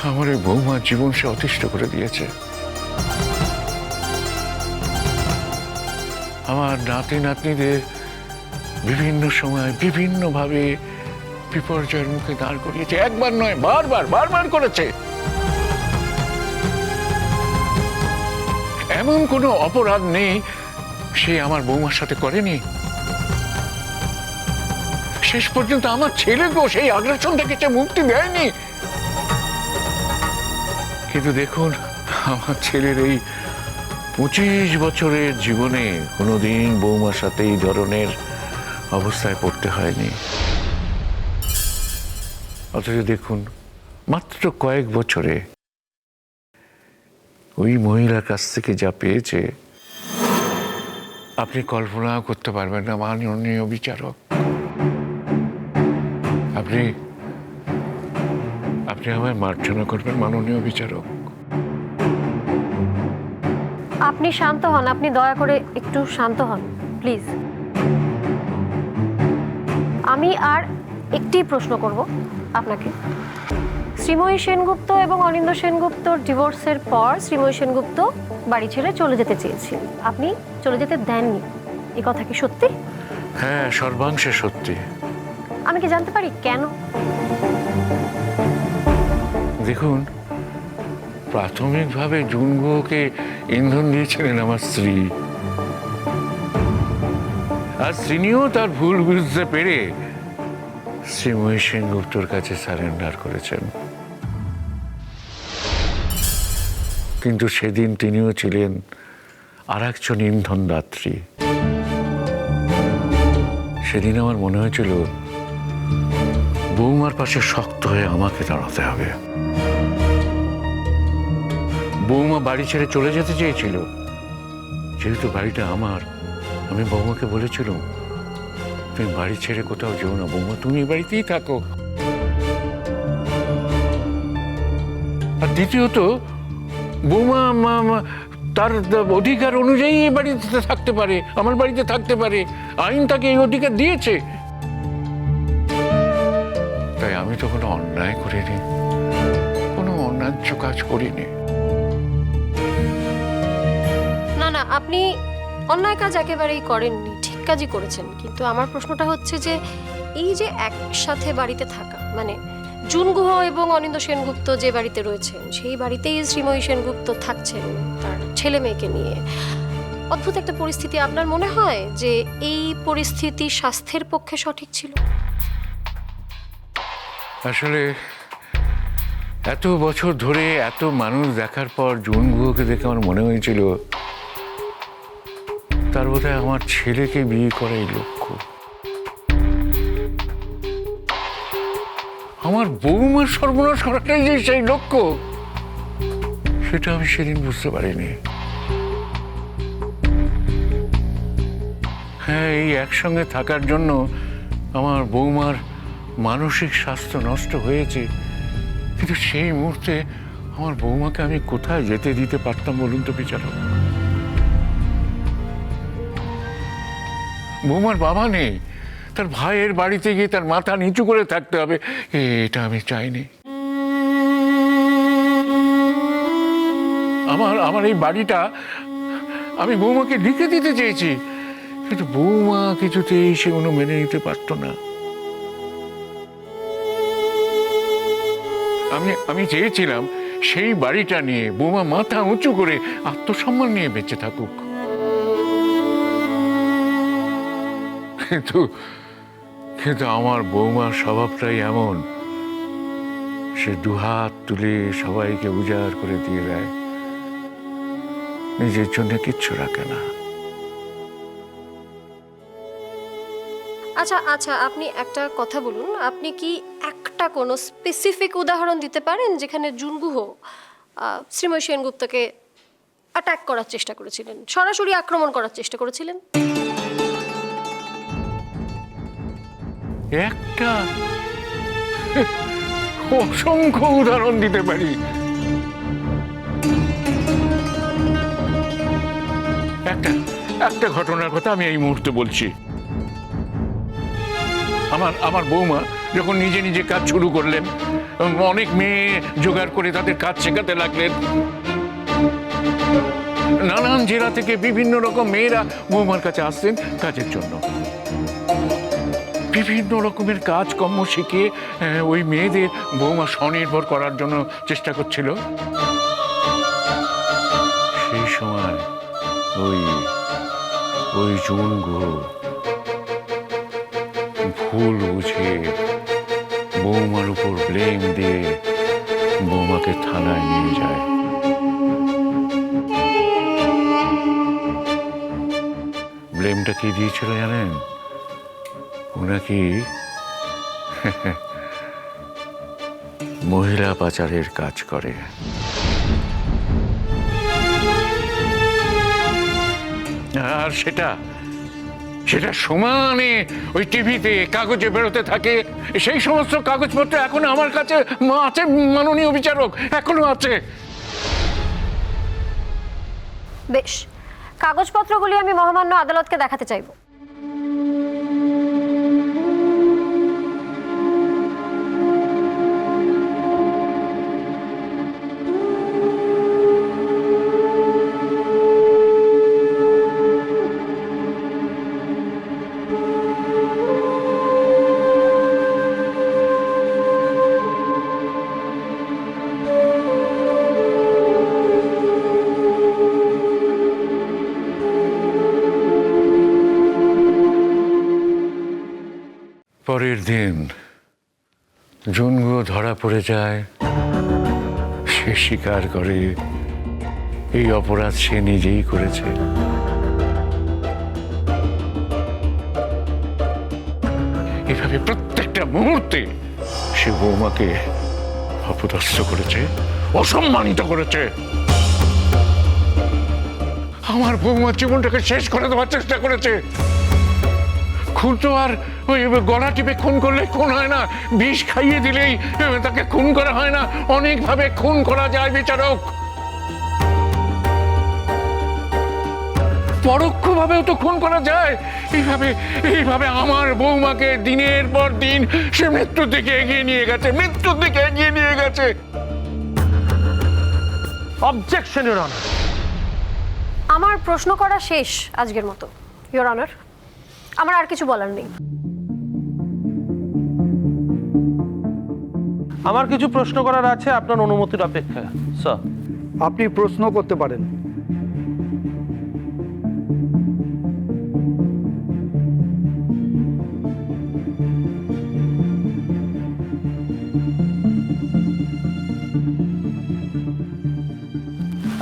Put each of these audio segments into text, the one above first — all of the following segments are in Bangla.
আমার এই বৌমার জীবন সে অতিষ্ঠ করে দিয়েছে। আমার নাতি নাতনিদের বিভিন্ন সময় বিভিন্নভাবে বিপর্যয়ের মুখে দাঁড় করিয়েছে, একবার নয় বারবার বারবার করেছে। এমন কোনো অপরাধ নেই সে আমার বৌমার সাথে করেনি। শেষ পর্যন্ত আমার ছেলেকেও সেই আগ্রাসন থেকে সে মুক্তি দেয়নি। কিন্তু দেখুন, আমার ছেলের এই 25 বছরের জীবনে কোনোদিন বৌমার সাথে এই ধরনের অবস্থায় পড়তে হয়নি। অথচ দেখুন, মাত্র কয়েক বছরে ওই মহিলার কাছ থেকে যা পেয়েছে আপনি কল্পনাও করতে পারবেন না মাননীয় বিচারক। আপনি আপনি আমায় মার্জনা করবেন মাননীয় বিচারক। আপনি শান্ত হন, আপনি দয়া করে একটু শান্ত হন প্লিজ। আমি আর একটি প্রশ্ন করব আপনাকে। শ্রীময়ী সেনগুপ্ত এবং অনিন্দ্য সেনগুপ্তর ডিভোর্সের পর শ্রীময়ী সেনগুপ্ত বাড়ি ছেড়ে চলে যেতে চেয়েছিলেন, আপনি চলে যেতে দেননি, এই কথা কি সত্যি? হ্যাঁ, সর্বাংশে সত্যি। আমি কি জানতে পারি কেন? দেখুন, প্রাথমিকভাবে জুনগুকে ইন্ধন দিয়েছিলেন আমার স্ত্রী, আর তিনিও তার ভুল বুঝতে পেরে শ্রীময়ী সেনগুপ্তর কাছে সারেন্ডার করেছেন। কিন্তু সেদিন তিনিও ছিলেন আর একজন ইন্ধনদাত্রী। সেদিন আমার মনে হয়েছিল বৌমার পাশে শক্ত হয়ে আমাকে দাঁড়াতে হবে। বৌমা বাড়ি ছেড়ে চলে যেতে চেয়েছিল, যেহেতু বাড়িটা আমার, আমি বৌমাকে বলেছিলাম তুমি বাড়ি ছেড়ে কোথাও যেও না বৌমা, তুমি এই বাড়িতেই থাকো। আর দ্বিতীয়ত, বৌমা তার অধিকার অনুযায়ী এই বাড়িতে থাকতে পারে, আমার বাড়িতে থাকতে পারে, আইন তাকে এই অধিকার দিয়েছে। তাই আমি তো কোনো অন্যায় করিনি, কোনো অন্যায্য কাজ করিনি। না না, আপনি অন্যায় কাজ একেবারেই করেননি, ঠিক কাজই করেছেন। কিন্তু আমার প্রশ্নটা হচ্ছে যে এই যে একসাথে বাড়িতে থাকা, মানে জুনগুহ এবং অনিন্দ্য সেনগুপ্ত যে বাড়িতে রয়েছেন সেই বাড়িতেই শ্রীময়ী সেনগুপ্ত থাকছেন তার ছেলে মেয়েকে নিয়ে, অদ্ভুত একটা পরিস্থিতি। আপনার মনে হয় যে এই পরিস্থিতি স্বাস্থ্যের পক্ষে সঠিক ছিল? আসলে এত বছর ধরে এত মানুষ দেখার পর জুনগুহকে দেখে আমার মনে হয়েছিল তার বোধহয় আমার ছেলেকে বিয়ে করাই লক্ষ্য। আমার বৌমার সর্বনাশ করাটাই যে সেই লক্ষ্য, সেটা আমি সেদিন বুঝতে পারিনি। হ্যাঁ, এই একসঙ্গে থাকার জন্য আমার বৌমার মানসিক স্বাস্থ্য নষ্ট হয়েছে, কিন্তু সেই মুহূর্তে আমার বৌমাকে আমি কোথায় যেতে দিতে পারতাম বলুন তো বিচারক? বৌমার বাবা নেই, তার ভাইয়ের বাড়িতে গিয়ে তার মাথা নিচু করে থাকতে হবে, এটা আমি চাইনি। আমার এই বাড়িটা আমি বৌমাকে লিখে দিতে চেয়েছি, কিন্তু বৌমা কিছুতেই সেগুলো মেনে নিতে পারতো না। আমি চেয়েছিলাম সেই বাড়িটা নিয়ে বৌমা মাথা উঁচু করে আত্মসম্মান নিয়ে বেঁচে থাকুক। কিন্তু আমার বৌমার স্বভাবটাই এমন, সে দুহাত তুলে সবাইকে উজাড় করে দিয়ে দেয়, নিজের জন্য কিচ্ছু রাখে না। আচ্ছা আচ্ছা, আপনি একটা কথা বলুন, আপনি কি একটা কোনো স্পেসিফিক উদাহরণ দিতে পারেন যেখানে জুনগুহ শ্রীময়ী সেনগুপ্তকে অ্যাটাক করার চেষ্টা করেছিলেন, সরাসরি আক্রমণ করার চেষ্টা করেছিলেন? একটা অসংখ্য উদাহরণ দিতে পারি। একটা ঘটনার কথা আমি এই মুহূর্তে বলছি। আমার বৌমা যখন নিজে নিজে কাজ শুরু করলেন, অনেক মেয়ে জোগাড় করে তাদের কাজ শেখাতে লাগলেন। নানান জেলা থেকে বিভিন্ন রকম মেয়েরা বৌমার কাছে আসতেন কাজের জন্য। বিভিন্ন রকমের কাজকর্ম শিখে ওই মেয়েদের বৌমা স্বনির্ভর করার জন্য চেষ্টা করছিল। সেই সময় ওই জুন গুহ ভুল বুঝে বৌমার উপর ব্লেম দিয়ে বৌমাকে থানায় নিয়ে যায়। ব্লেমটা কি দিয়েছিল জানেন? ও নাকি মহিলা পাচারের কাজ করে। আর সেটা সমানে ওই টিভিতে কাগজে বেরোতে থাকে। সেই সমস্ত কাগজপত্র এখনো আমার কাছে আছে, মাননীয় বিচারক, এখনো আছে। বেশ, কাগজপত্রগুলি আমি মহামান্য আদালতকে দেখাতে চাইব। পরের দিন জুনগো ধরা পড়ে যায়। সে স্বীকার করে এই অপরাধ সে নিজেই করেছে। এভাবে প্রত্যেকটা মুহূর্তে সে বৌমাকে অপদস্থ করেছে, অসম্মানিত করেছে। আমার বৌমার জীবনটাকে শেষ করে দেওয়ার চেষ্টা করেছে। খুন তো আর ওই গলা টিপে খুন করলে খুন হয় না, বিষ খাইয়ে দিলেই তাকে খুন করা হয় না। অনেকভাবে খুন করা যায় বিচারক। পরোক্ষভাবেও তো খুন করা যায়। এইভাবে আমার বৌমাকে দিনের পর দিন সে মৃত্যুর দিকে এগিয়ে নিয়ে গেছে। Objection, your honour. আমার প্রশ্ন করা শেষ আজকের মতো, ইওর অনার। আমার আর কিছু বলার নেই। আমার কিছু প্রশ্ন করার আছে, আপনার অনুমতির অপেক্ষা। স্যার, আপনি প্রশ্ন করতে পারেন।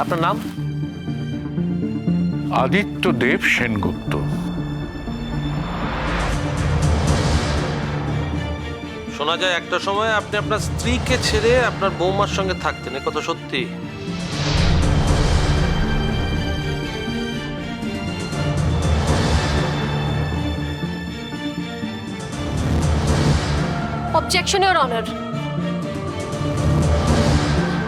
আপনার নাম? আদিত্যদেব সেনগুপ্ত। শোনা যায় একটা সময় আপনি আপনার স্ত্রীকে ছেড়ে আপনার বৌমার সঙ্গে থাকতেন, এ কথা সত্যি? Objection, your honour.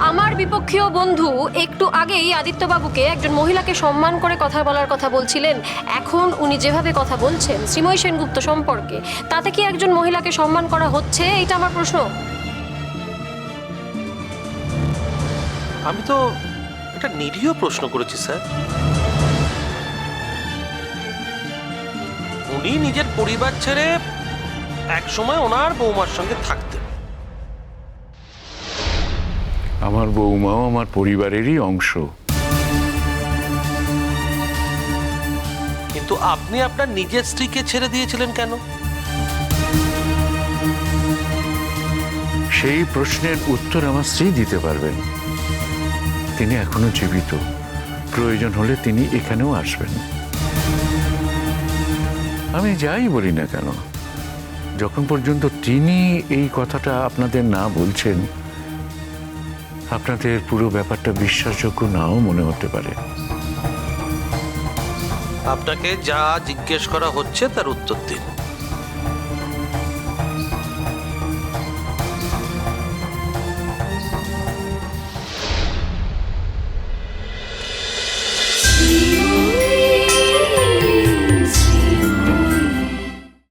আমার বিপক্ষীয় বন্ধু একটু আগেই আদিত্যবাবুকে একজন মহিলাকে সম্মান করে কথা বলার কথা বলছিলেন। এখন উনি যেভাবে কথা বলছেন শ্রীময়ী সেনগুপ্ত সম্পর্কে, তাতে কি একজন মহিলাকে সম্মান করা হচ্ছে? এটা আমার প্রশ্ন। আমি তো একটা নিরীহ প্রশ্ন করেছি স্যার। উনি নিজের পরিবার ছেড়ে এক সময় ওনার বৌমার সঙ্গে থাকতেন। আমার বৌমাও আমার পরিবারেরই অংশ। কিন্তু আপনি আপনার নিজের স্ত্রীকে ছেড়ে দিয়েছিলেন কেন? সেই প্রশ্নের উত্তর আমার স্ত্রী দিতে পারবেন। তিনি এখনো জীবিত, প্রয়োজন হলে তিনি এখানেও আসবেন। আমি যাই বলি না কেন, যখন পর্যন্ত তিনি এই কথাটা আপনাদের না বলছেন, আপনাদের পুরো ব্যাপারটা বিশ্বাসযোগ্য নাও মনে হতে পারে। আপনাকে যা জিজ্ঞেস করা হচ্ছে তার উত্তর দিন।